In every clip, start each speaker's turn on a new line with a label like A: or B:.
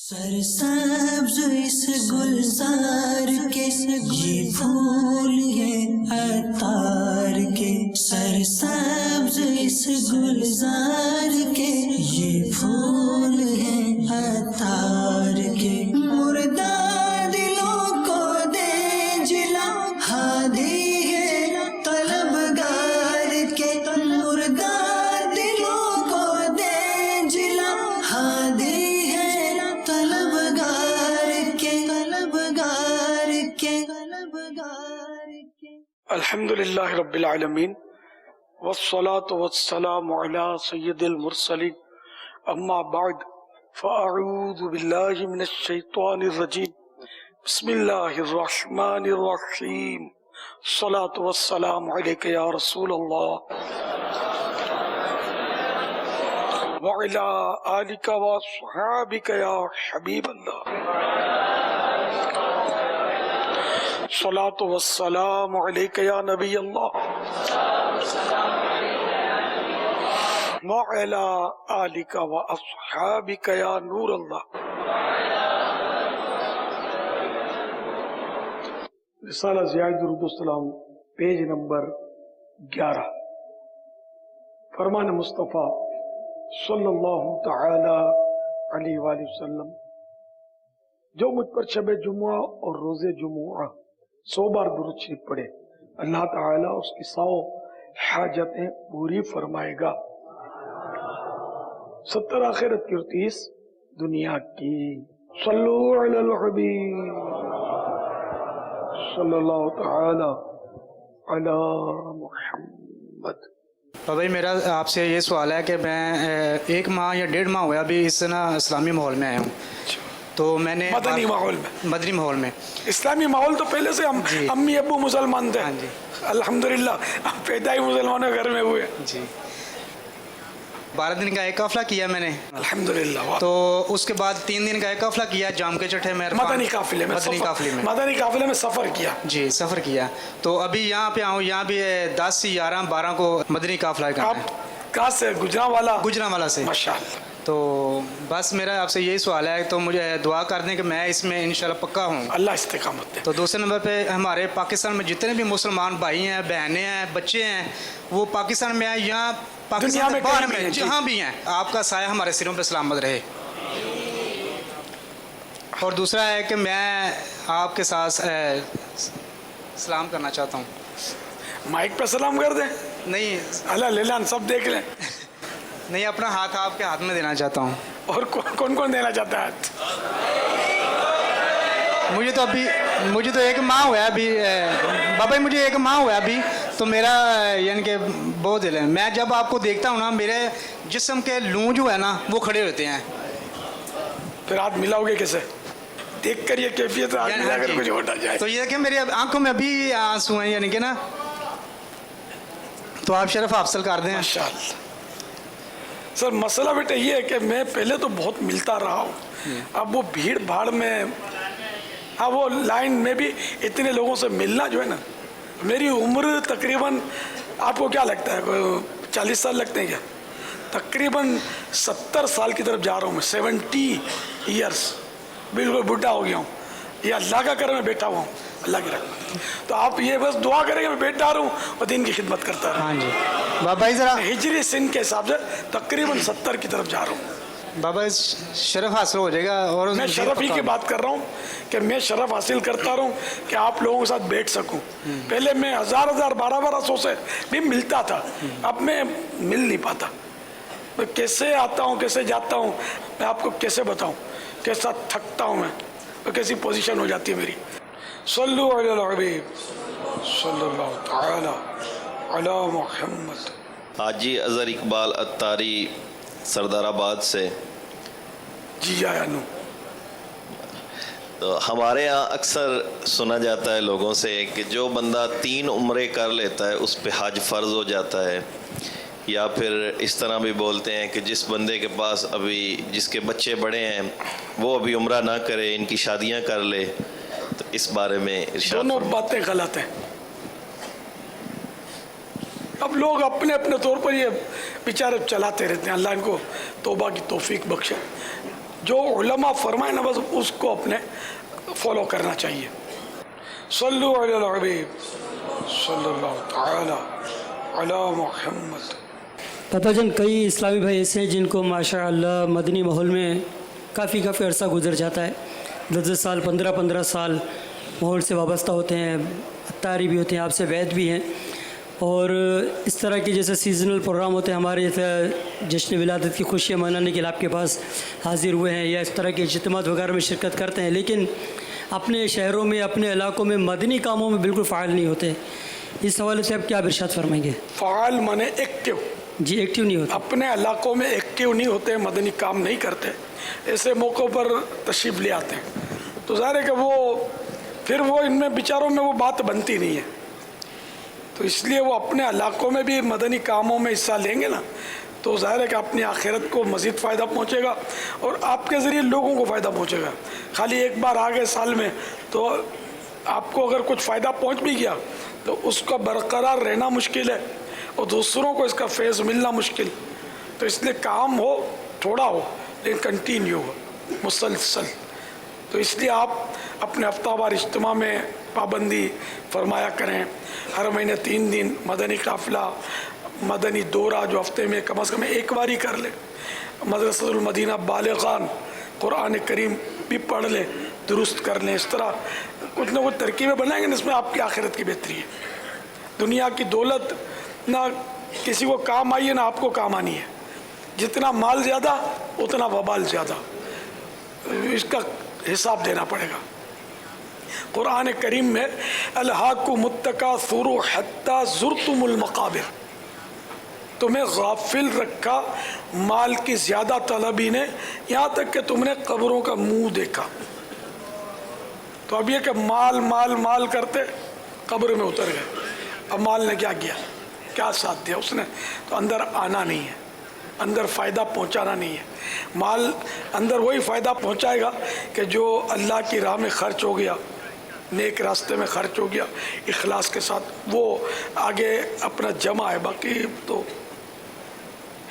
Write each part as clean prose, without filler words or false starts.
A: سرسبز اس گلزار کے یہ پھول ہیں عطار کے، سرسبز اس گلزار کے یہ پھول ہیں عطار کے، مردہ دلوں کو دے جلا ہادی ہے طلبگار کے، مردہ دلوں کو دے جلا ہادی
B: الحمدللہ رب العالمین والصلاة والسلام علی سید المرسلین، اما بعد فاعوذ باللہ من الشیطان الرجیم، بسم اللہ الرحمن الرحیم، الصلاة والسلام علیک یا رسول اللہ وعلی آلک واصحابک یا حبیب اللہ، الصلاة والسلام علیک یا نبی اللہ وعلی آلک واصحابک یا نور اللہ۔ رسالہ ضیاء درود السلام، پیج نمبر 11، فرمان مصطفیٰ صلی اللہ تعالی علیہ وآلہ وسلم، جو مجھ پر شب جمعہ اور روز جمعہ 100 بار درود شریف پڑھے، اللہ تعالیٰ اس کی 100 حاجتیں پوری فرمائے گا، 70 آخرت کی اور 30 دنیا کی۔ صلو علی الحبیب صلی اللہ تعالی علی محمد۔
C: تو بھائی میرا آپ سے یہ سوال ہے کہ میں 1 ماہ یا 1.5 ماہ ہوا ابھی اس اسلامی ماحول میں آیا ہوں، تو میں نے
B: مدنی ماحول میں،
C: مدنی ماحول میں
B: اسلامی ماحول تو پہلے سے ہم امی ابو مسلمان تھے، الحمدللہ ہم پیدا ہی مسلمانوں گھر میں ہوئے
C: جی۔ 12 دن کا ایک قافلہ کیا میں نے
B: الحمدللہ،
C: تو اس کے بعد 3 دن کا ایک قافلہ کیا جام کے چٹھے میں،
B: مدنی قافلے میں، مدنی قافلے میں سفر کیا
C: جی، سفر کیا۔ تو ابھی یہاں پہ آؤں، یہاں بھی 10 سے 11 12 کو مدنی قافلہ کا۔
B: آپ کہاں سے؟ گجرانوالہ سے؟
C: ماشاءاللہ۔ تو بس میرا آپ سے یہی سوال ہے، تو مجھے دعا کر دیں کہ میں اس میں انشاءاللہ پکا ہوں،
B: اللہ استقامت دے۔
C: تو دوسرے نمبر پہ ہمارے پاکستان میں جتنے بھی مسلمان بھائی ہیں، بہنیں ہیں، بچے ہیں، وہ پاکستان میں ہیں یا پاکستان میں باہر میں جہاں بھی ہیں، آپ کا سایہ ہمارے سروں پہ سلامت رہے۔ اور دوسرا ہے کہ میں آپ کے ساتھ سلام کرنا چاہتا ہوں۔
B: مائک پہ سلام کر دیں؟
C: نہیں،
B: اللہ لیلان سب دیکھ لیں۔
C: نہیں، اپنا ہاتھ آپ کے ہاتھ میں دینا چاہتا ہوں۔
B: اور کون کون دینا چاہتا ہے؟
C: مجھے تو 1 ماہ ہوا ہے ابھی بابا جی، مجھے 1 ماہ ہوا ہے ابھی، تو میرا یعنی کہ بہت دل ہے، میں جب آپ کو دیکھتا ہوں نا، میرے جسم کے لوں جو ہے نا وہ کھڑے ہوتے ہیں۔
B: پھر ہاتھ ملاؤ گے کیسے؟ دیکھ کر یہ کیفیت کچھ ہوتا جائے
C: تو یہ کہ میری آنکھوں میں ابھی آنسو ہیں، یعنی کہ نا، تو آپ شرف حاصل کر دیں۔
B: ماشاءاللہ۔ سر مسئلہ بیٹا یہ ہے کہ میں پہلے تو بہت ملتا رہا ہوں، اب وہ بھیڑ بھاڑ میں، ہاں وہ لائن میں بھی اتنے لوگوں سے ملنا جو ہے نا، میری عمر تقریباً، آپ کو کیا لگتا ہے، 40 سال لگتے ہیں کیا؟ تقریباً 70 سال کی طرف جا رہا ہوں میں، 70 ایئرس، بالکل بڈھا ہو گیا ہوں۔ یہ اللہ کا کرم میں بیٹھا ہوا ہوں، اللہ کی رحمت۔ تو آپ یہ بس دعا کریں کہ میں بیٹھا رہوں اور دین کی خدمت کرتا رہوں۔
C: ہاں جی بابا جی، ذرا
B: ہجری سن کے حساب سے تقریباً 70 کی طرف جا رہا ہوں۔
C: بابا شرف حاصل ہو جائے گا، اور
B: میں شرف ہی کی بات کر رہا ہوں کہ میں شرف حاصل کرتا رہوں کہ آپ لوگوں کے ساتھ بیٹھ سکوں۔ پہلے میں 1000 1200 سے بھی ملتا تھا، اب میں مل نہیں پاتا۔ میں کیسے آتا ہوں، کیسے جاتا ہوں، میں آپ کو کیسے بتاؤں، کیسا تھکتا ہوں میں، اور کیسی پوزیشن ہو جاتی ہے میری۔ صلو علی الحبیب صلی اللہ تعالی علی محمد۔
D: حاجی اظہر اقبال اتاری سردار آباد سے۔
B: جی آیا نو۔
D: تو ہمارے ہاں اکثر سنا جاتا ہے لوگوں سے کہ جو بندہ 3 عمرے کر لیتا ہے اس پہ حج فرض ہو جاتا ہے، یا پھر اس طرح بھی بولتے ہیں کہ جس بندے کے پاس ابھی جس کے بچے بڑے ہیں وہ ابھی عمرہ نہ کرے، ان کی شادیاں کر لے۔ تو اس بارے میں ارشاد۔
B: دونوں باتیں غلط ہیں۔ اب لوگ اپنے اپنے طور پر یہ بیچارے چلاتے رہتے ہیں، اللہ ان کو توبہ کی توفیق بخشے۔ جو علماء فرمائے نا بس اس کو اپنے فالو کرنا چاہیے. صلو علی الحبیب صلی اللہ تعالی علی محمد.
E: پتہ جن کئی اسلامی بھائی ایسے ہیں جن کو ماشاء اللہ مدنی ماحول میں کافی عرصہ گزر جاتا ہے. 10 سال 15 سال ماحول سے وابستہ ہوتے ہیں, اتاری بھی ہوتے ہیں, آپ سے بیعت بھی ہیں, اور اس طرح کی جیسے سیزنل پروگرام ہوتے ہیں ہمارے, جیسے جشن ولادت کی خوشیاں منانے کے لیے آپ کے پاس حاضر ہوئے ہیں, یا اس طرح کے اجتماعات وغیرہ میں شرکت کرتے ہیں, لیکن اپنے شہروں میں اپنے علاقوں میں مدنی کاموں میں بالکل فعال نہیں ہوتے. اس حوالے سے آپ کیا ارشاد فرمائیں گے؟
B: فعال مانے ایکٹیو.
E: جی ایکٹیو نہیں ہوتا,
B: اپنے علاقوں میں ایکٹیو نہیں ہوتے, مدنی کام نہیں کرتے, ایسے موقعوں پر تشریف لے آتے ہیں, تو ظاہر ہے کہ وہ پھر وہ ان میں بیچاروں میں وہ بات بنتی نہیں ہے. تو اس لیے وہ اپنے علاقوں میں بھی مدنی کاموں میں حصہ لیں گے نا, تو ظاہر ہے کہ اپنی آخرت کو مزید فائدہ پہنچے گا اور آپ کے ذریعے لوگوں کو فائدہ پہنچے گا. خالی ایک بار آ گئے سال میں تو آپ کو اگر کچھ فائدہ پہنچ بھی گیا تو اس کا برقرار رہنا مشکل ہے اور دوسروں کو اس کا فیض ملنا مشکل. تو اس لیے کام ہو تھوڑا ہو لیکن کنٹینیو ہو, مسلسل. تو اس لیے آپ اپنے ہفتہ وار اجتماع میں پابندی فرمایا کریں. ہر مہینے 3 دن مدنی قافلہ, مدنی دورہ جو ہفتے میں کم از کم ایک بار ہی کر لیں. مدرسۃ المدینہ بالغان قرآن کریم بھی پڑھ لیں, درست کر لیں. اس طرح کچھ نہ کچھ ترکیبیں بنائیں گے جس میں آپ کی آخرت کی بہتری ہے. دنیا کی دولت نہ کسی کو کام آئی ہے نہ آپ کو کام آنی ہے. جتنا مال زیادہ اتنا وبال زیادہ, اس کا حساب دینا پڑے گا. قرآن کریم میں الہاکم التکاثر حتی زرتم المقابر, تمہیں غافل رکھا مال کی زیادہ طلبی نے یہاں تک کہ تم نے قبروں کا منہ دیکھا. تو اب یہ کہ مال مال مال کرتے قبر میں اتر گئے. اب مال نے کیا کیا, کیا ساتھ دیا اس نے؟ تو اندر آنا نہیں ہے, اندر فائدہ پہنچانا نہیں ہے. مال اندر وہی فائدہ پہنچائے گا کہ جو اللہ کی راہ میں خرچ ہو گیا, نیک راستے میں خرچ ہو گیا اخلاص کے ساتھ, وہ آگے اپنا جمع ہے. باقی تو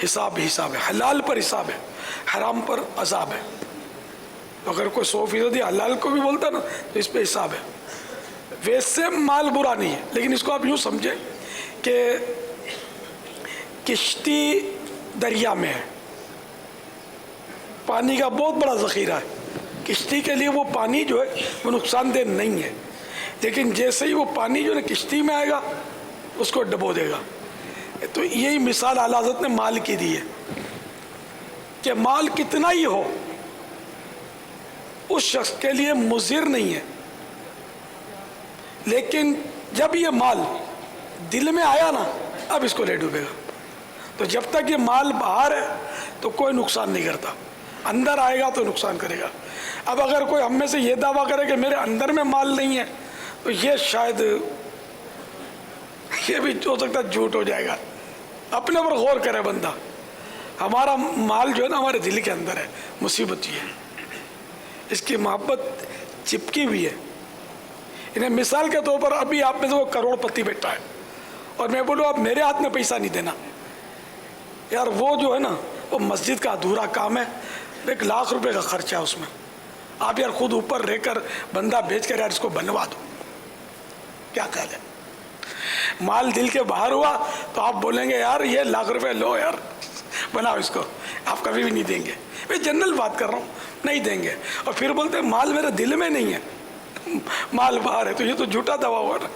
B: حساب حساب ہے, حلال پر حساب ہے, حرام پر عذاب ہے. اگر کوئی 100% حلال کو بھی بولتا نا تو اس پہ حساب ہے. ویسے مال برا نہیں ہے, لیکن اس کو آپ یوں سمجھیں کہ کشتی دریا میں ہے, پانی کا بہت بڑا ذخیرہ ہے. کشتی کے لیے وہ پانی جو ہے وہ نقصان دہ نہیں ہے, لیکن جیسے ہی وہ پانی جو ہے کشتی میں آئے گا اس کو ڈبو دے گا. تو یہی مثال اعلیٰ حضرت نے مال کی دی ہے کہ مال کتنا ہی ہو اس شخص کے لیے مضر نہیں ہے, لیکن جب یہ مال دل میں آیا نا اب اس کو لے ڈوبے گا. تو جب تک یہ مال باہر ہے تو کوئی نقصان نہیں کرتا, اندر آئے گا تو نقصان کرے گا. اب اگر کوئی ہم میں سے یہ دعویٰ کرے کہ میرے اندر میں مال نہیں ہے تو یہ شاید یہ بھی ہو سکتا ہے جھوٹ ہو جائے گا. اپنے پر غور کرے بندہ. ہمارا مال جو ہے نا ہمارے دل کے اندر ہے. مصیبت یہ ہے اس کی محبت چپکی ہوئی ہے. انہیں مثال کے طور پر ابھی آپ میں سے وہ کروڑ پتی بیٹھا ہے اور میں بولوں اب میرے ہاتھ میں پیسہ نہیں دینا, یار وہ جو ہے نا وہ مسجد کا ادھورا کام ہے, 1 لاکھ روپے کا خرچہ ہے اس میں. آپ یار خود اوپر رہ کر بندہ بھیج کر یار اس کو بنوا دو. کیا خیال ہے؟ مال دل کے باہر ہوا تو آپ بولیں گے یار یہ 1 لاکھ روپے لو یار بناؤ اس کو, آپ کبھی بھی نہیں دیں گے. میں جنرل بات کر رہا ہوں, نہیں دیں گے. اور پھر بولتے ہیں مال میرے دل میں نہیں ہے, مال باہر ہے. تو یہ تو جھوٹا دعویٰ ہوا نا.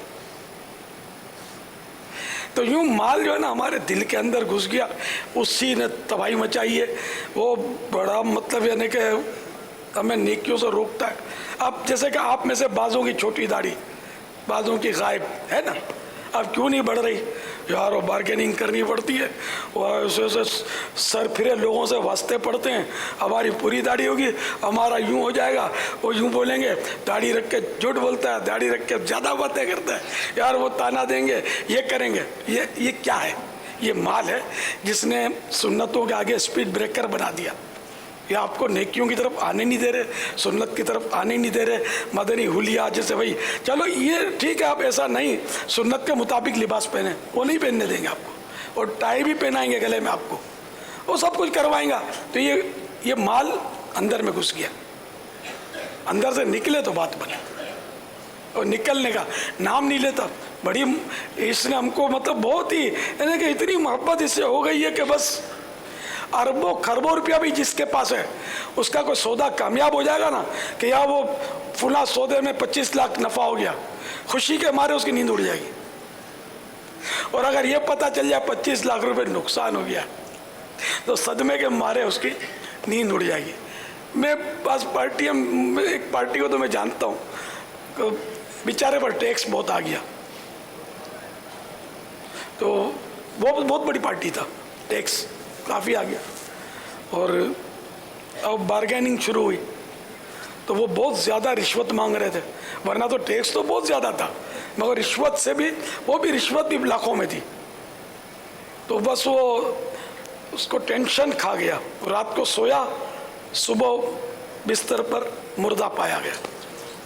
B: تو یوں مال جو ہے نا ہمارے دل کے اندر گھس گیا, اسی نے تباہی مچائی ہے. وہ بڑا مطلب یعنی کہ ہمیں نیکیوں سے روکتا ہے. اب جیسے کہ آپ میں سے بعضوں کی چھوٹی داڑھی, بعضوں کی غائب ہے نا, اب کیوں نہیں بڑھ رہی یار؟ وہ بارگیننگ کرنی پڑتی ہے, وہ سر پھرے لوگوں سے واسطے پڑتے ہیں. ہماری پوری داڑھی ہوگی, ہمارا یوں ہو جائے گا. وہ یوں بولیں گے داڑھی رکھ کے جھوٹ بولتا ہے, داڑھی رکھ کے زیادہ باتیں کرتا ہے, یار وہ تانا دیں گے, یہ کریں گے. یہ کیا ہے؟ یہ مال ہے جس نے سنتوں کے آگے اسپیڈ بریکر بنا دیا. یہ آپ کو نیکیوں کی طرف آنے نہیں دے رہے, سنت کی طرف آنے نہیں دے رہے. مدنی حلیہ جیسے بھائی چلو یہ ٹھیک ہے, آپ ایسا نہیں سنت کے مطابق لباس پہنیں, وہ نہیں پہننے دیں گے آپ کو. اور ٹائی بھی پہنائیں گے گلے میں آپ کو, وہ سب کچھ کروائیں گا. تو یہ مال अंदर में घुस गया, अंदर से निकले तो बात बने, और निकलने का नाम नहीं लेता। बड़ी इसने हमको मतलब बहुत ही यानी कि इतनी मोहब्बत इससे हो गई है कि बस अरबों खरबों रुपया भी जिसके पास है उसका कोई सौदा कामयाब हो जाएगा ना कि यार वो फुला सौदे में 25 लाख नफ़ा हो गया, खुशी के मारे उसकी नींद उड़ जाएगी। और अगर ये पता चल जाए 25 लाख रुपए नुकसान हो गया तो सदमे के मारे उसकी नींद उड़ जाएगी। मैं बस एक पार्टी को तो मैं जानता हूँ, बेचारे पर टैक्स बहुत आ गया, तो वो बहुत बड़ी पार्टी था, टैक्स काफ़ी आ गया, और अब बारगेनिंग शुरू हुई तो वो बहुत ज़्यादा रिश्वत मांग रहे थे, वरना तो टैक्स तो बहुत ज़्यादा था मगर रिश्वत से भी वो भी रिश्वत भी लाखों में थी। तो बस वो उसको टेंशन खा गया, रात को सोया, सुबह बिस्तर पर मुर्दा पाया गया।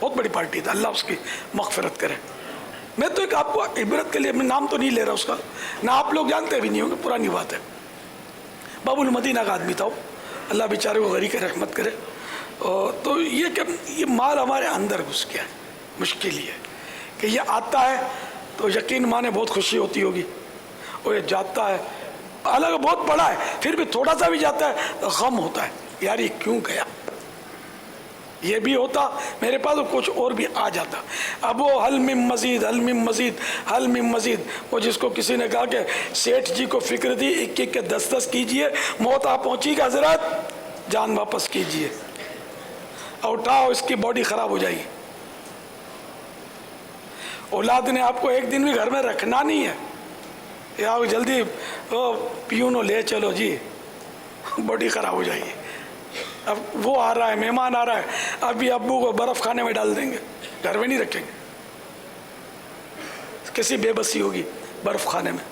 B: बहुत बड़ी पार्टी था, अल्लाह उसकी मग़फ़िरत करे। मैं तो एक आपको इबरत के लिए, मैं नाम तो नहीं ले रहा उसका, ना आप लोग जानते भी नहीं होंगे, पुरानी बात है। बाबुल मदीना का आदमी था वो, अल्लाह बेचारे को गरीब रहमत करे। तो ये माल हमारे अंदर घुस गया है। मुश्किल ये है कि ये आता है तो यकीन माने बहुत खुशी होती होगी, और ये जाता है, हालांकि बहुत बड़ा है फिर भी थोड़ा सा भी जाता है तो गम होता है, यार ये क्यों गया। ये भी होता मेरे पास तो कुछ और भी आ जाता। अब वो हल मिम मजीद, हल मिम मजीद, हल मिम मजीद, वो जिसको किसी ने कहा कि सेठ जी को फिक्र थी, 1-1 के 10-10 कीजिए, मौत आ पहुंची का हजरत, जान वापस कीजिए, और उठाओ इसकी बॉडी खराब हो जाएगी। औलाद ने आपको एक दिन भी घर में रखना नहीं है, या जल्दी पियूनो ले चलो जी, बॉडी खराब हो जाएगी। अब वो आ रहा है, मेहमान आ रहा है, अभी अब्बू को बर्फ़ खाने में डाल देंगे, घर में नहीं रखेंगे, किसी बेबसी होगी बर्फ़ खाने में।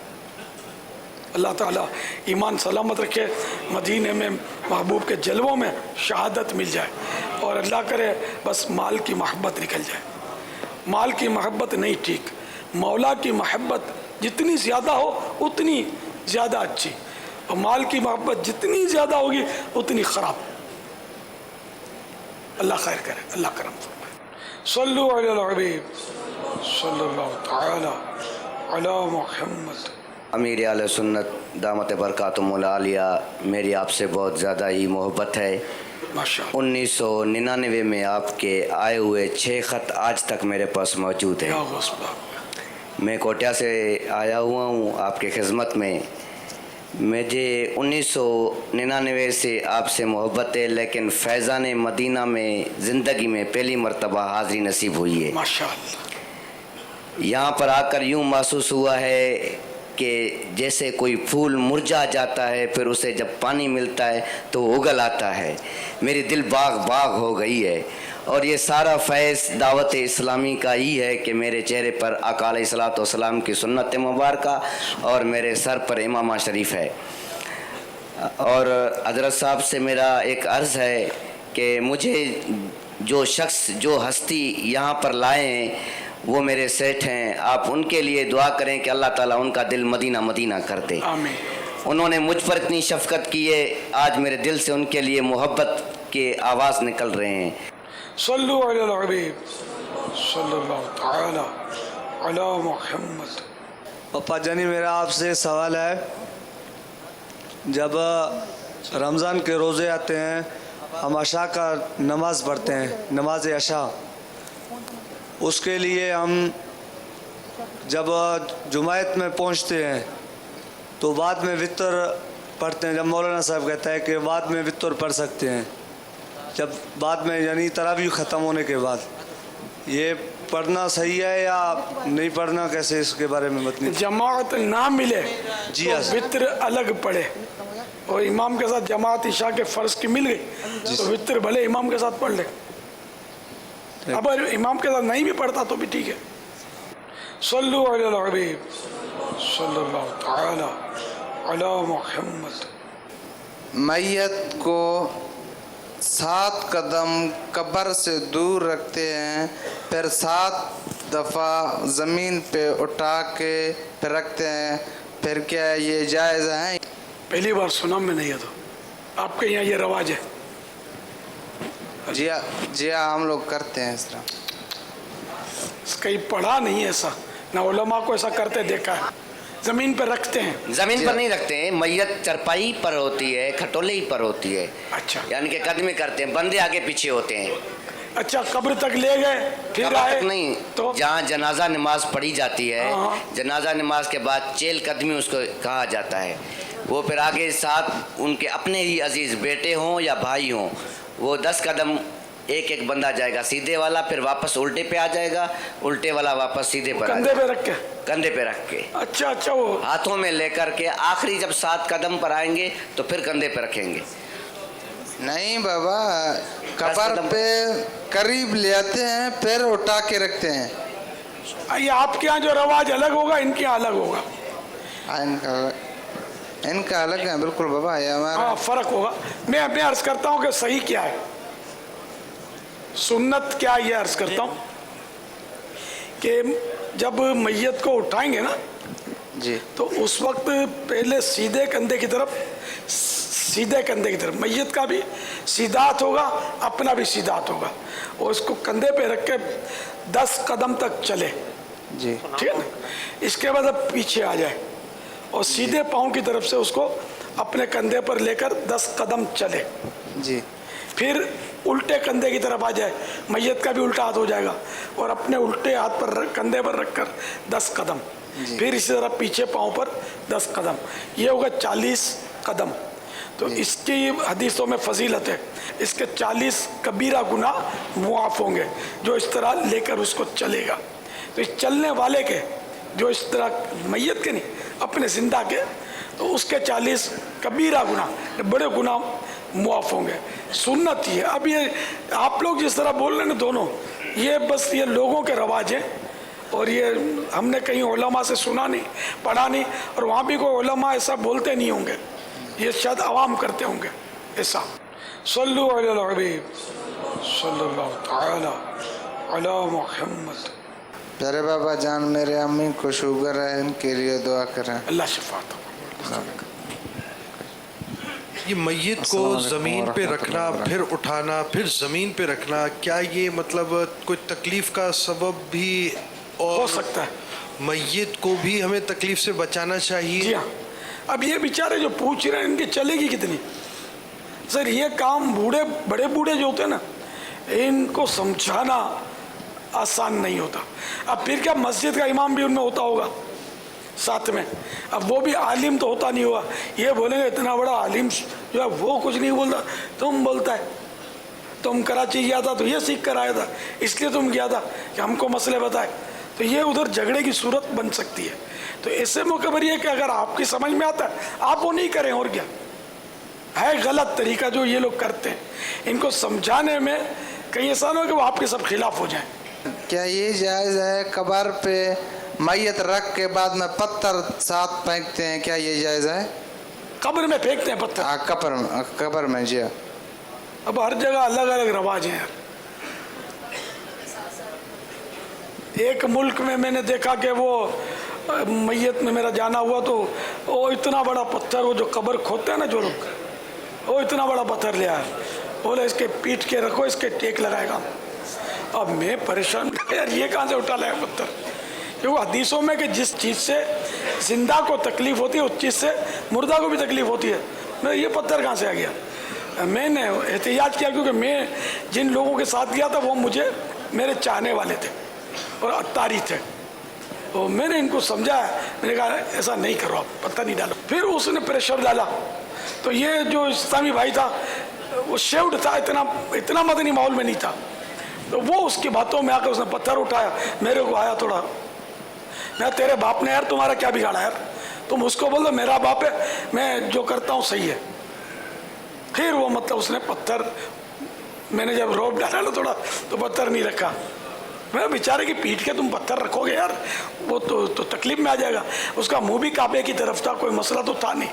B: अल्लाह ताला ईमान सलामत रखे, मदीने में महबूब के जलवों में शहादत मिल जाए, और अल्लाह करे बस माल की मोहब्बत निकल जाए। माल की मोहब्बत नहीं ठीक, मौला की मोहब्बत जितनी ज़्यादा हो उतनी ज़्यादा अच्छी, और माल की मोहब्बत जितनी ज़्यादा होगी उतनी ख़राब। अल्लाह खैर करे, अल्लाह करम फरमाए। सल्लु अलल हबीब सल्लल्लाहु तआला अला मुहम्मद।
F: अमीर आले सुन्नत दामत बरकातुहुल आलिया, मेरी आपसे बहुत ज़्यादा ही मोहब्बत है।
B: माशाअल्लाह।
F: 1999 में आपके आए हुए 6 ख़त आज तक मेरे पास मौजूद है। मैं कोटिया से आया हुआ हूँ आपके खिदमत में। मुझे 1999 से आपसे मोहब्बत है, लेकिन फैज़ान मदीना में ज़िंदगी में पहली मर्तबा हाज़िरी नसीब हुई है।
B: माशाअल्लाह।
F: यहाँ पर आकर यूँ महसूस हुआ है कि जैसे कोई फूल मुरझा जाता है, फिर उसे जब पानी मिलता है तो उगल आता है। मेरी दिल बाग बाग हो गई है, और ये सारा फैज़ दावत इस्लामी का ही है कि मेरे चेहरे पर आका अलैहिस्सलातु वस्सलाम की सुन्नत मुबारका और मेरे सर पर इमामा शरीफ है। और हज़रत साहब से मेरा एक अर्ज़ है कि मुझे जो शख्स, जो हस्ती यहाँ पर लाए हैं वो मेरे सेठ हैं। आप उनके लिए दुआ करें कि अल्लाह ताला उनका दिल मदीना मदीना कर दे।
B: आमीन।
F: उन्होंने मुझ पर इतनी शफ़क़त की है, आज मेरे दिल से उनके लिए मोहब्बत के आवाज़ निकल रहे हैं।
B: सल्लु अलल हबीब सल्लल्लाहु तआला अला मुहम्मद।
G: पप्पा जानी, मेरा आपसे सवाल है, जब रमज़ान के रोज़े आते हैं, हम अशा का नमाज़ पढ़ते हैं, नमाज अशा, उसके लिए हम जब जुमायत में पहुंचते हैं तो बाद में वितर पढ़ते हैं। जब मौलाना साहब कहता है कि बाद में वितर पढ़ सकते हैं, जब बाद में यानी तरावी ख़त्म होने के बाद, ये पढ़ना सही है या नहीं पढ़ना, कैसे इसके बारे में बताइए।
B: जमात ना मिले
G: जी
B: तो
G: हाँ।
B: वित्र अलग पढ़े, और इमाम के साथ जमात इशा के फ़र्ज़ की मिल गई तो वित्र भले इमाम के साथ पढ़ ले, अब इमाम के साथ नहीं भी पढ़ता तो भी ठीक है। सल्लु अलल हबीब सल्लल्लाहु तआला अला मुहम्मद।
H: मैयत को 7 कदम कब्र से दूर रखते हैं, फिर 7 दफ़ा ज़मीन पे उठा के फिर रखते हैं, फिर क्या ये जायज़ है?
B: पहली बार सुना मैंने, ये तो आपके यहाँ ये रवाज है।
H: जी हाँ, हम लोग करते हैं इस तरह।
B: कहीं पढ़ा नहीं है ऐसा, ना उलमा को ऐसा करते देखा है। जमीन पर रखते हैं?
F: जमीन पर नहीं रखते हैं, मैयत चरपाई पर होती है, खटोले ही पर होती है।
B: अच्छा
F: यानी कि कदमी करते हैं, बंदे आगे पीछे होते हैं।
B: अच्छा, कब्र तक ले गए फिर
F: कब्र
B: आए
F: तक नहीं,
B: तो
F: जहाँ जनाजा नमाज पढ़ी जाती है,
B: हाँ।
F: जनाजा नमाज के बाद चेल कदमी उसको कहा जाता है। वो फिर आगे साथ उनके अपने ही अजीज बेटे हों या भाई हों, वो 10 कदम एक एक बंदा जाएगा, सीधे वाला फिर वापस उल्टे पे आ जाएगा, उल्टे वाला वापस सीधे पर आ
B: कंधे
F: जाएगा।
B: पे रख के?
F: कंधे पे रख के
B: अच्छा अच्छा, वो
F: हाथों में लेकर के आखिरी जब 7 कदम पर आएंगे तो फिर कंधे पे रखेंगे।
H: नहीं बाबा,
F: 10
H: कब्र
F: कदम
H: पे करीब ले आते हैं, पैर उठा के रखते हैं।
B: ये आपके यहाँ जो रवाज अलग होगा, इनके यहाँ अलग होगा?
H: इनका अलग है बिल्कुल बाबा, ये हमारा
B: हाँ, फर्क होगा। मैं अर्ज करता हूँ कि सही क्या है, सुन्नत क्या है, ये अर्ज करता हूँ कि जब मैयत को उठाएंगे ना
H: जी,
B: तो उस वक्त पहले सीधे कंधे की तरफ, सीधे कंधे की तरफ मैयत का भी सीधा हाथ होगा, अपना भी सीधा हाथ होगा, और इसको कंधे पे रख के 10 कदम तक चले।
H: जी
B: ठीक है ना? इसके बाद अब पीछे आ जाए और सीधे पाँव की तरफ से उसको अपने कंधे पर लेकर 10 कदम चले।
H: जी,
B: फिर उल्टे कंधे की तरफ आ जाए, मैयत का भी उल्टा हाथ हो जाएगा, और अपने उल्टे हाथ पर कंधे पर रखकर 10 कदम, फिर इसी तरह पीछे पाँव पर 10 कदम, ये होगा 40 कदम। तो इसकी हदीसों में फजीलत है, इसके 40 कबीरा गुनाह मुआफ़ होंगे जो इस तरह लेकर उसको चलेगा। तो इस चलने वाले के, जो इस तरह मैयत के नहीं, अपने जिंदा के, तो उसके 40 कबीरा गुनाह, बड़े गुनाह मुआफ़ होंगे। सुन्नत ही है। अब ये आप लोग जिस तरह बोल रहे हैं ना दोनों, ये बस ये लोगों के रवाज हैं, और ये हमने कहीं उलमा से सुना नहीं, पढ़ा नहीं, और वहाँ भी कोई उलमा ऐसा बोलते नहीं होंगे, ये शायद आवाम करते होंगे ऐसा। सल्लु अलल हबीब सल्लल्लाहु तआला अला मुहम्मद।
H: प्यारे बाबा जान, मेरे अम्मी को शुगर है, इनके लिए दुआ करें।
B: अल्लाह शिफात।
I: ये मैयत को ज़मीन पे रखना, फिर उठाना, फिर ज़मीन पे रखना, क्या ये मतलब कोई तकलीफ़ का सबब भी
B: हो
I: और
B: सकता है?
I: मैयत को भी हमें तकलीफ़ से बचाना
B: जी
I: चाहिए?
B: हाँ। अब ये बेचारे जो पूछ रहे हैं, इनकी चलेगी कितनी? सर ये काम बूढ़े, बड़े बूढ़े जो होते हैं ना, इनको समझाना आसान नहीं होता। अब फिर क्या मस्जिद का इमाम भी उनमें होता होगा साथ में, अब वो भी आलिम तो होता नहीं हुआ, ये बोलेंगे इतना बड़ा आलिम जो है वो कुछ नहीं बोलता, तुम बोलता है, तुम कराची गया था तो ये सीख कर आया था, इसलिए तुम गया था कि हमको मसले बताए, तो ये उधर झगड़े की सूरत बन सकती है। तो ऐसे मौके पर ये कि अगर आपकी समझ में आता है आप वो नहीं करें, और क्या है गलत तरीका जो ये लोग करते हैं, इनको समझाने में कहीं ऐसा ना हो कि वो आपके सब खिलाफ हो जाए।
H: क्या ये जायज़ है कब्र पे मैयत रख के बाद में पत्थर साथ फेंकते हैं, क्या ये जायज़ है?
B: कब्र में फेंकते हैं पत्थर?
H: हाँ, कब्र में जी।
B: अब हर जगह अलग अलग रवाज हैं यार। एक मुल्क में मैंने देखा कि वो मैयत में मेरा जाना हुआ, तो वो इतना बड़ा पत्थर, वो जो कब्र खोदते हैं ना जो लोग, वो इतना बड़ा पत्थर ले आया, बोले इसके पीट के रखो, इसके टेक लगाएगा। अब मैं परेशान, यार ये कहाँ से उठा लाया पत्थर? क्योंकि हदीसों में कि जिस चीज़ से जिंदा को तकलीफ होती है उस चीज़ से मुर्दा को भी तकलीफ होती है। मैं ये पत्थर कहाँ से आ गया? मैंने एहतियात किया क्योंकि मैं जिन लोगों के साथ गया था वो मुझे मेरे चाहने वाले थे और अत्तारी थे, तो मैंने इनको समझाया, मैंने कहा ऐसा नहीं करो, आप पत्थर नहीं डालो। फिर उसने प्रेशर डाला, तो ये जो इस्लामी भाई था वो शेव्ड था, इतना मदनी माहौल में नहीं था, तो वो उसकी बातों में आकर उसने पत्थर उठाया, मेरे को आया थोड़ा, मैं तेरे बाप ने यार तुम्हारा क्या बिगाड़ा यार, तुम उसको बोल दो मेरा बाप है, मैं जो करता हूँ सही है। फिर वो मतलब उसने पत्थर, मैंने जब रोब डाला ना थोड़ा, तो पत्थर नहीं रखा। मैं बेचारे की पीठ के तुम पत्थर रखोगे यार, वो तो तकलीफ में आ जाएगा। उसका मुंह भी काबे की तरफ था, कोई मसला तो था नहीं,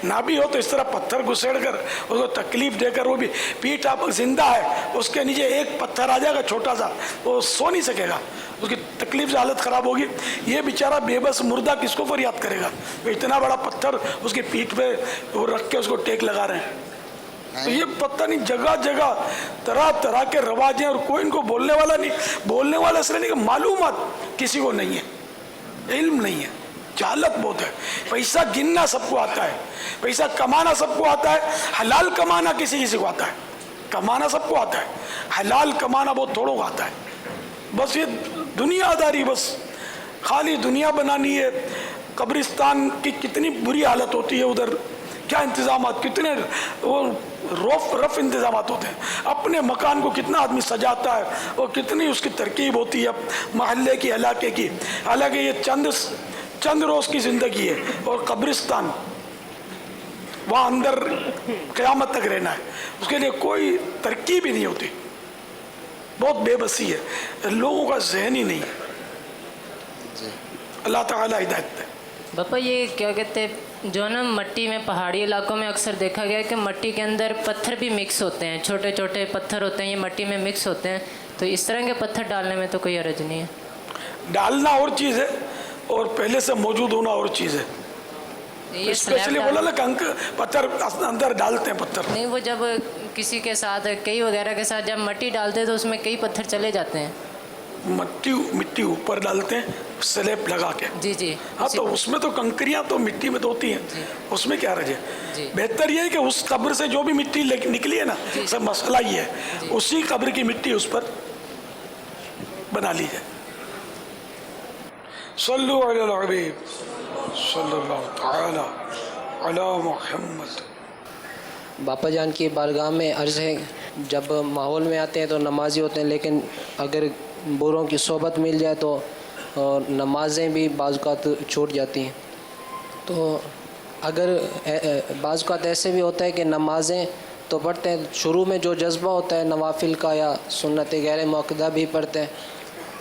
B: ना भी हो तो इस तरह पत्थर घुसेड़ कर उसको तकलीफ देकर, वो भी पीठ आप जिंदा है, उसके नीचे एक पत्थर आ जाएगा छोटा सा, वो सो नहीं सकेगा, उसकी तकलीफ से हालत ख़राब होगी। ये बेचारा बेबस मुर्दा किसको फरियाद करेगा? वो इतना बड़ा पत्थर उसकी पीठ पे वो रख के उसको टेक लगा रहे हैं। तो ये पता नहीं जगह जगह तरह तरह के रवाज हैं और कोई इनको बोलने वाला नहीं। बोलने वाला इसलिए नहीं कि मालूमात किसी को नहीं है, इल्म नहीं है, जहालत बहुत है। पैसा गिनना सबको आता है, पैसा कमाना सबको आता है, हलाल कमाना किसी किसी को आता है। कमाना सबको आता है, हलाल कमाना बहुत थोड़ों को आता है। बस ये दुनियादारी, बस खाली दुनिया बनानी है। कब्रिस्तान की कितनी बुरी हालत होती है उधर, क्या इंतजामात, कितने वो रफ इंतजामात होते हैं। अपने मकान को कितना आदमी सजाता है और कितनी उसकी तरकीब होती है महल्ले की, इलाके की। हालांकि ये चंद रोज की ज़िंदगी है और कब्रिस्तान वहाँ अंदर क़यामत तक रहना है, उसके लिए कोई तरकीब ही नहीं होती। बहुत बेबसी है, लोगों का जहन ही नहीं है। अल्लाह ताला हिदायत दे।
J: बापा ये क्या कहते हैं, जो ना मट्टी में पहाड़ी इलाकों में अक्सर देखा गया है कि मट्टी के अंदर पत्थर भी मिक्स होते हैं, छोटे छोटे पत्थर होते हैं, ये मट्टी में मिक्स होते हैं। तो इस तरह के पत्थर डालने में तो कोई हर्ज नहीं है।
B: डालना और चीज़ है और पहले से मौजूद होना और चीज़ है।
J: ये
B: स्पेशली बोला ना कंक पत्थर अंदर डालते हैं पत्थर।
J: नहीं, वो जब किसी के साथ कई वगैरह के साथ जब मट्टी डालते हैं तो उसमें कई पत्थर चले जाते हैं।
B: मिट्टी ऊपर डालते हैं स्लैब लगा के।
J: जी जी।
B: हाँ, तो उसमें तो कंकरियाँ तो मिट्टी में तो होती हैं, उसमें क्या रज है। बेहतर ये है कि उस कब्र से जो भी मिट्टी निकली है ना, सब मसला ही है, उसी कब्र की मिट्टी उस पर बना ली जाए। सल्लु अलल हबीब सल्लल्लाहु तआला अला मुहम्मद।
K: बापा जान की बारगाह में अर्ज़ है, जब माहौल में आते हैं तो नमाजी होते हैं, लेकिन अगर बुरों की सोबत मिल जाए तो नमाजें भी बाज़ छूट जाती हैं। तो अगर बाज़ ऐसे भी होता है कि नमाजें तो पढ़ते हैं, शुरू में जो जज्बा होता है नवाफिल का या सुन्नत गैर मुअक्कदा भी पढ़ते हैं,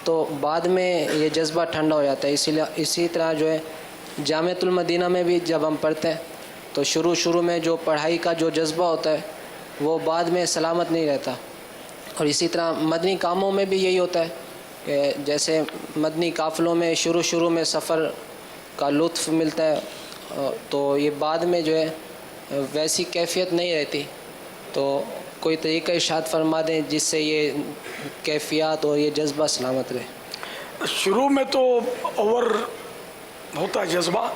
K: तो बाद में ये जज्बा ठंडा हो जाता है। इसीलिए इसी तरह जो है जामिअतुल मदीना में भी जब हम पढ़ते हैं तो शुरू में जो पढ़ाई का जो जज्बा होता है वो बाद में सलामत नहीं रहता। और इसी तरह मदनी कामों में भी यही होता है कि जैसे मदनी काफ़िलों में शुरू में सफ़र का लुत्फ़ मिलता है, तो ये बाद में जो है वैसी कैफियत नहीं रहती। तो कोई तरीक़ा इरशाद फरमा दें जिससे ये कैफियत और ये जज्बा सलामत रहे।
B: शुरू में तो ओवर होता है जज्बा,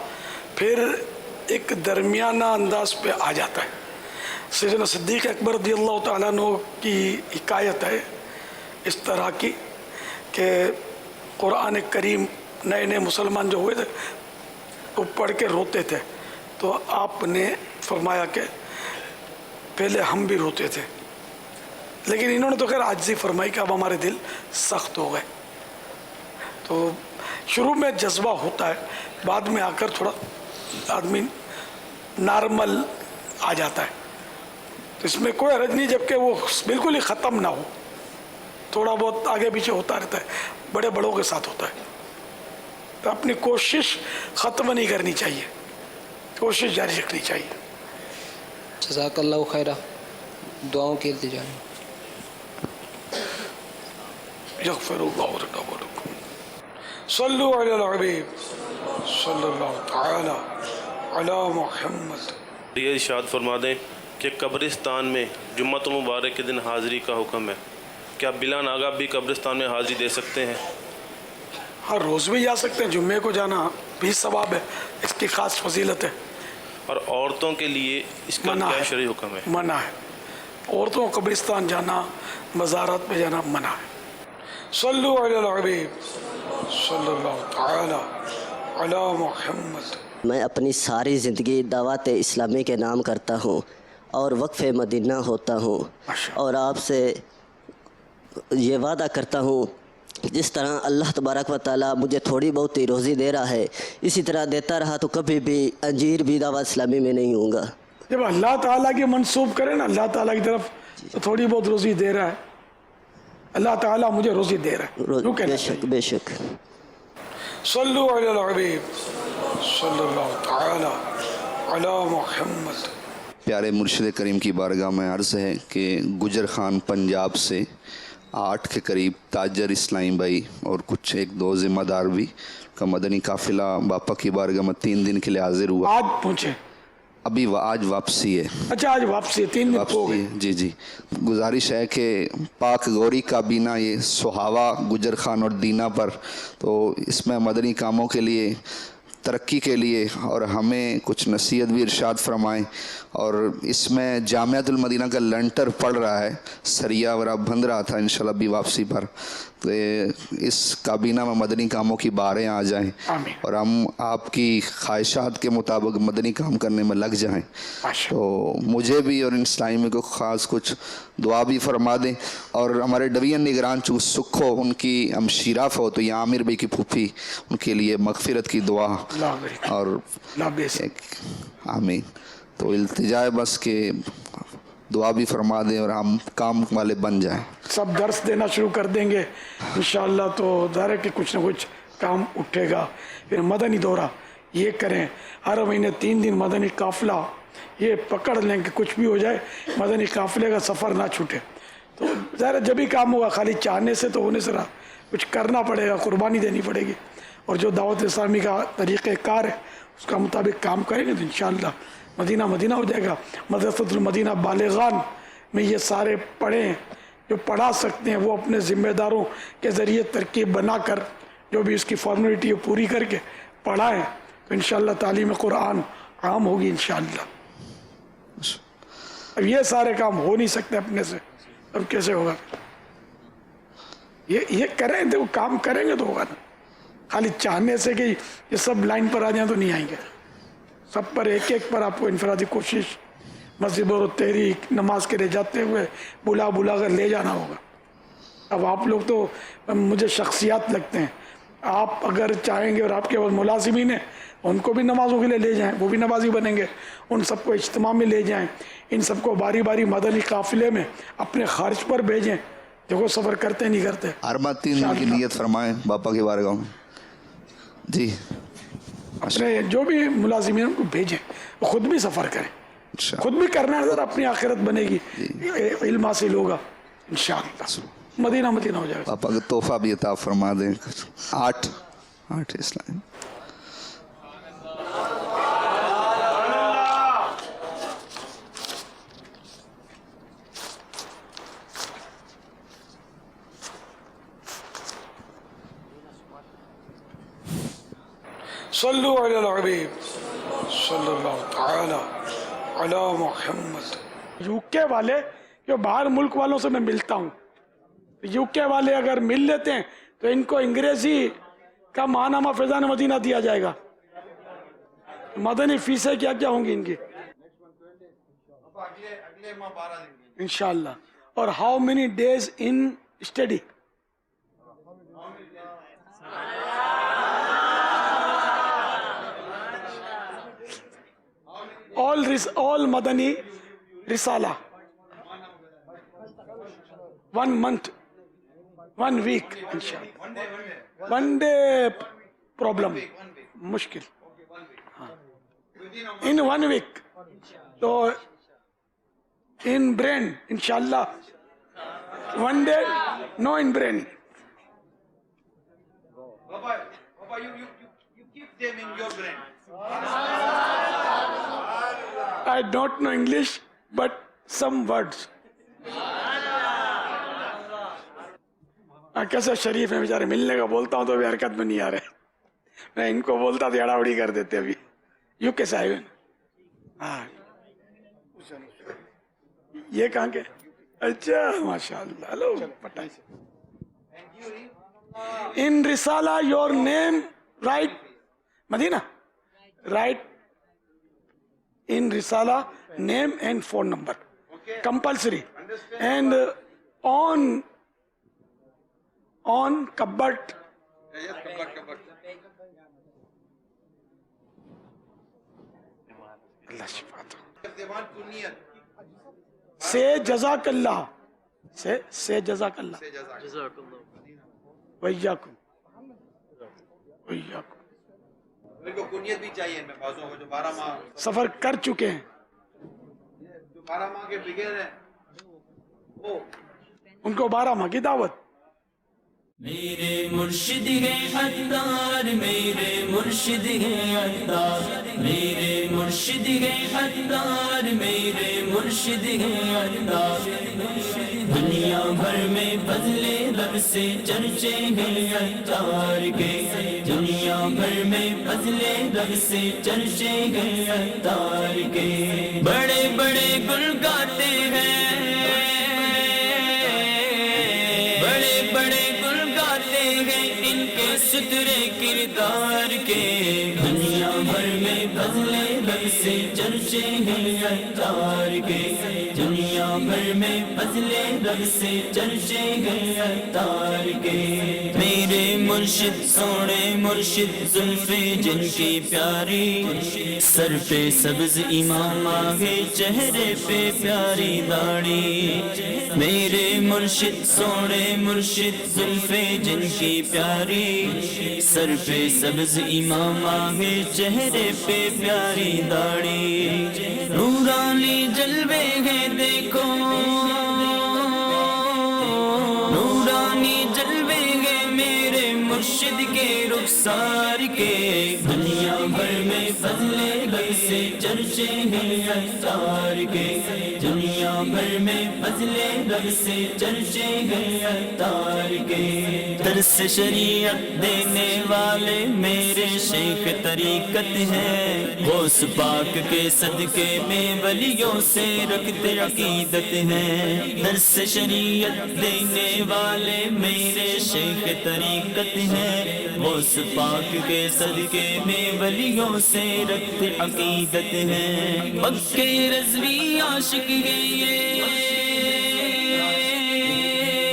B: फिर एक दरमियाना अंदाज पे आ जाता है। सैयदना सिद्दीक़ अकबर रज़ियल्लाहु तआला अन्हु की हिकायत है इस तरह की कि कुरान करीम नए नए मुसलमान जो हुए थे वो पढ़ के रोते थे, तो आपने फरमाया कि पहले हम भी रोते थे, लेकिन इन्होंने तो खैर आजिज़ी फरमाई कि अब हमारे दिल सख्त हो गए। तो शुरू में जज्बा होता है, बाद में आकर थोड़ा आदमी नॉर्मल आ जाता है। तो इसमें कोई हर्ज नहीं, जबकि वो बिल्कुल ही ख़त्म ना हो, थोड़ा बहुत आगे पीछे होता रहता है, बड़े बड़ों के साथ होता है। तो अपनी कोशिश ख़त्म नहीं करनी चाहिए, कोशिश जारी रखनी चाहिए।
K: जज़ाकल्लाहु खैरा, दुआओं की इल्तिजा।
B: यग़फ़िरुल्लाहु लना व लकुम। सल्लु अलल हबीब सल्लल्लाहु तआला अला मुहम्मद।
L: ये इरशाद फरमा दें कि कब्रिस्तान में जुम्मतुल मुबारक के दिन हाज़िरी का हुक्म है, क्या बिला नागा भी कब्रिस्तान में हाज़िरी दे सकते हैं?
B: हाँ, रोज़ भी जा सकते हैं, जुम्मे को जाना भी सवाब है, इसकी ख़ास फजीलत है।
L: और औरतों के लिए इसका क्या शरई हुक्म है?
B: मना है, औरतों को कब्रिस्तान जाना, मज़ारात पे जाना मना है। सल्लु अलल हबीब सल्लल्लाहु तआला अला मुहम्मद।
M: मैं अपनी सारी ज़िंदगी दावत इस्लामी के नाम करता हूँ और वक्फ़ मदीना होता हूँ, और आपसे ये वादा करता हूँ जिस तरह अल्लाह तबारक व तआला मुझे थोड़ी बहुत ही रोज़ी दे रहा है, इसी तरह देता रहा तो कभी भी अंजीर भी दावत इस्लामी में नहीं होऊंगा।
B: जब अल्लाह ताला की मंसूब करें ना अल्लाह ताला की तरफ, तो थोड़ी बहुत रोज़ी दे रहा है, अल्लाह ताला मुझे रोज़ी दे रहा है।
M: बेशक बेशक।
B: सल्लु अलल हबीब सल्लल्लाहु तआला अला मुहम्मद।
N: प्यारे मुर्शिद करीम की बारगाह में अर्ज़ है कि गुजर खान पंजाब से 8 के करीब ताजर इस्लामी भाई और कुछ 1-2 ज़िम्मेदार भी का मदनी काफ़िला बापा की बारगाह में 3 दिन के लिए हाजिर हुआ।
B: आज पहुँचे
N: अभी आज वापसी है।
B: अच्छा, आज वापसी 3 दिन हो
N: वापसी
B: गए।
N: है, जी जी। गुजारिश है कि पाक गौरी काबीना ये सुहावा गुजर खान और दीना पर, तो इसमें मदनी कामों के लिए, तरक्की के लिए और हमें कुछ नसीहत भी इरशाद फरमाएं। और इसमें जामियातुल मदीना का लंटर पड़ रहा है, सरिया वगैरह बन रहा था इंशाल्लाह भी वापसी पर, तो इस काबीना में मदनी कामों की बारें आ जाएं और हम आपकी ख्वाहिशात के मुताबिक मदनी काम करने में लग जाएं। तो मुझे भी और इन इस्लामी को ख़ास कुछ दुआ भी फरमा दें। और हमारे डिवीजन निगरान चूँ सुख हो, उनकी हमशीरा फौत हुई आमिर भाई की फूफी, उनके लिए मगफिरत की दुआ और आमीन। तो इल्तिजा है बस के दुआ भी फरमा दें और हम काम वाले बन जाएं।
B: सब दर्स देना शुरू कर देंगे इंशाअल्लाह, तो ज़ाहिर है कि कुछ ना कुछ काम उठेगा। फिर मदनी दौरा ये करें, हर महीने 3 दिन मदनी काफ़िला ये पकड़ लें कि कुछ भी हो जाए मदनी काफ़िले का सफ़र ना छूटे। तो ज़ाहिर है जब भी काम होगा, खाली चाहने से तो होने से रहा, कुछ करना पड़ेगा, कुर्बानी देनी पड़ेगी। और जो दावत इस्लामी का तरीक़ेकार है उसका मुताबिक काम करेंगे तो इंशाअल्लाह मदीना मदीना हो जाएगा। मदरसतुल मदीना बालिगान में ये सारे पढ़ें, जो पढ़ा सकते हैं वो अपने ज़िम्मेदारों के ज़रिए तरकीब बनाकर जो भी उसकी फॉर्मेलिटी है पूरी करके पढ़ाएं, तो इंशाअल्लाह तालीम कुरान आम होगी इंशाअल्लाह। अब ये सारे काम हो नहीं सकते अपने से, अब कैसे होगा? ये करें, देखो काम करेंगे तो होगा ना। खाली चाहने से कि ये सब लाइन पर आ जाए तो नहीं आएंगे। सब पर एक एक पर आपको इनफरादी कोशिश, मस्जिद और तहरीक, नमाज के लिए जाते हुए बुला बुला कर ले जाना होगा। अब आप लोग तो मुझे शख्सियात लगते हैं, आप अगर चाहेंगे और आपके पास मुलाजिमीन हैं उनको भी नमाजों के लिए ले जाएं, वो भी नमाजी बनेंगे, उन सबको इज्तिमा में ले जाएं, इन सबको बारी बारी मदनी काफिले में अपने खर्च पर भेजें। देखो सफ़र करते नहीं करते।
N: अरबा 3 दिन की नियत फरमाएं बापा के बारगाह में जी।
B: अपने जो भी मुलाजिमीन उनको भेजें, वो खुद भी सफ़र करें, खुद भी करना है, ज़रा अपनी आखिरत बनेगी, इल्म हासिल होगा इंशाअल्लाह, मदीना मदीना हो जाएगा।
N: पापा का तोहफा भी अता फरमा दें। 8 इस्लाम।
B: सल्लु अलल हबीब सल्लल्लाहु तआला अला मुहम्मद। यूके वाले जो बाहर मुल्क वालों से मैं मिलता हूँ, यूके वाले अगर मिल लेते हैं तो इनको अंग्रेजी का माहनामा फैज़ान मदीना दिया जाएगा। मदनी फीसें क्या क्या होंगी इनकी इंशाअल्लाह। और how many days in study? all madani risala, 1 month, 1 week inshallah, 1 day problem mushkil in 1 week, so in brain inshallah 1 day no in brain. Baba, you keep them in your brain. I don't know English, but some words. कैसे शरीफ है बेचारे, मिलने का बोलता हूँ तो अभी हरकत में नहीं आ रहे। मैं इनको बोलता तो अड़ाउड़ी कर देते अभी। यू कैसे आए हुए? हाँ, ये कहाँ के? अच्छा माशाअल्लाह, हेलो पटाई से। In Risala your name write Madina, write in Risala name and phone number, compulsory, and on cupboard. Allah shifa. Say Jazakallah. Say Jazakallah. वैयाकुम वैयाकुम।
O: मेरे को कुनियत भी चाहिए इनमें बाजों को जो 12 माह
B: सफर कर चुके हैं,
O: जो 12 माह के बिगेर हैं वो
B: उनको 12 माह की दावत।
A: میرے مرشد ہے عطار میرے مرشد ہے عطار میرے مرشد ہے عطار میرے مرشد ہے عطار دنیا بھر میں فضل رب سے چرچے ہیں عطار کے دنیا بھر میں فضل رب سے چرچے ہیں عطار کے بڑے بڑے گل گاتے ہیں ان کے سترے کردار کے دنیا بھر میں فضل رب سے چرچے ہیں عطار کے دنیا بھر میں فضل رب سے چرچے ہیں عطار کے میرے مرشد سونے مرشد زلفے جن کی پیاری سر پہ سبز امام آگے چہرے پہ پیاری داڑھی میرے مرشد سونے مرشد زلفے جن کی پیاری سر پہ سبز امام آگے چہرے پہ پیاری داڑھی نورانی جلوے ہیں دیکھو نورانی جلوے ہیں میرے مرشد کے رخسار کے دنیا بھر میں فضل رب سے چرچے ہیں عطار کے دنیا بھر میں فضل رب سے چرچے ہیں عطار کے درس شریعت دینے والے میرے شیخ طریقت ہیں غوث پاک کے صدقے میں ولیوں سے رکھتے عقیدت ہیں درس شریعت دینے والے میرے شیخ طریقت ہیں غوث پاک کے صدقے میں ولیوں سے رکھتے عقیدت ہیں مکے رضوی عاشق ہیں یہ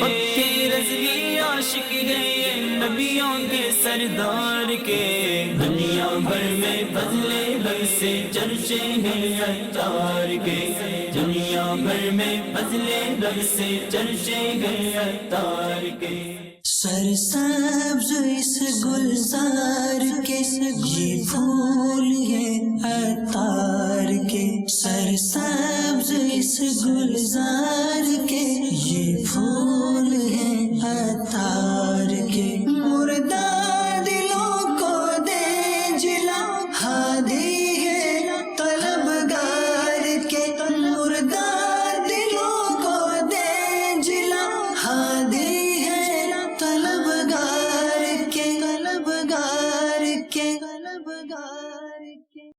A: مکے رضوی عاشق ہیں یہ نبیوں کے سردار کے دنیا بھر میں فضل رب سے چرچے ہیں عطار کے دنیا بھر میں فضل رب سے چرچے ہیں عطار کے سرسبز اس گلزار کے یہ پھول ہے عطار کے سرسبز اس گلزار کے یہ پھول ہے عطار